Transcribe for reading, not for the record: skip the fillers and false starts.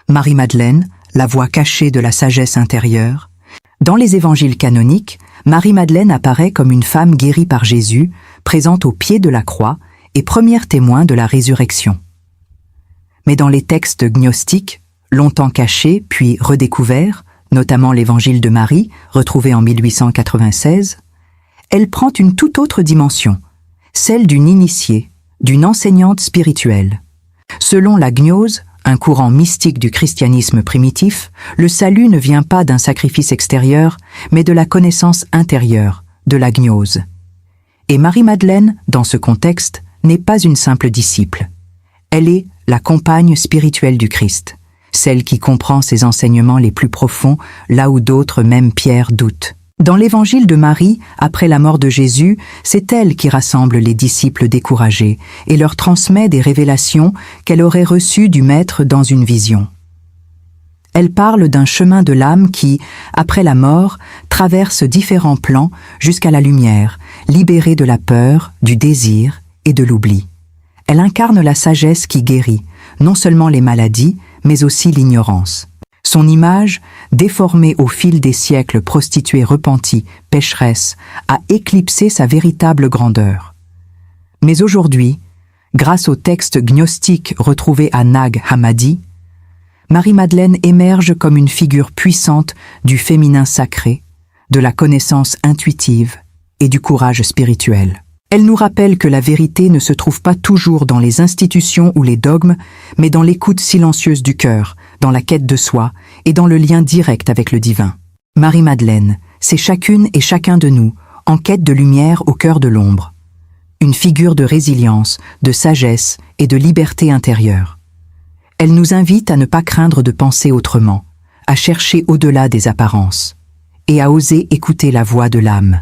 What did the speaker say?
Marie-Madeleine, la voix cachée de la sagesse intérieure. Dans les évangiles canoniques, Marie-Madeleine apparaît comme une femme guérie par Jésus, présente au pied de la croix et première témoin de la résurrection. Mais dans les textes gnostiques, longtemps cachés puis redécouverts, notamment l'évangile de Marie, retrouvé en 1896, elle prend une toute autre dimension, celle d'une initiée, d'une enseignante spirituelle. Selon la gnose, un courant mystique du christianisme primitif, le salut ne vient pas d'un sacrifice extérieur, mais de la connaissance intérieure, de la gnose. Et Marie-Madeleine, dans ce contexte, n'est pas une simple disciple. Elle est la compagne spirituelle du Christ, celle qui comprend ses enseignements les plus profonds, là où d'autres, même Pierre, doutent. Dans l'évangile de Marie, après la mort de Jésus, c'est elle qui rassemble les disciples découragés et leur transmet des révélations qu'elle aurait reçues du Maître dans une vision. Elle parle d'un chemin de l'âme qui, après la mort, traverse différents plans jusqu'à la lumière, libérée de la peur, du désir et de l'oubli. Elle incarne la sagesse qui guérit, non seulement les maladies, mais aussi l'ignorance. Son image, déformée au fil des siècles, prostituée repentie, pécheresse, a éclipsé sa véritable grandeur. Mais aujourd'hui, grâce aux textes gnostiques retrouvés à Nag Hammadi, Marie-Madeleine émerge comme une figure puissante du féminin sacré, de la connaissance intuitive et du courage spirituel. Elle nous rappelle que la vérité ne se trouve pas toujours dans les institutions ou les dogmes, mais dans l'écoute silencieuse du cœur, dans la quête de soi et dans le lien direct avec le divin. Marie-Madeleine, c'est chacune et chacun de nous, en quête de lumière au cœur de l'ombre. Une figure de résilience, de sagesse et de liberté intérieure. Elle nous invite à ne pas craindre de penser autrement, à chercher au-delà des apparences, et à oser écouter la voix de l'âme.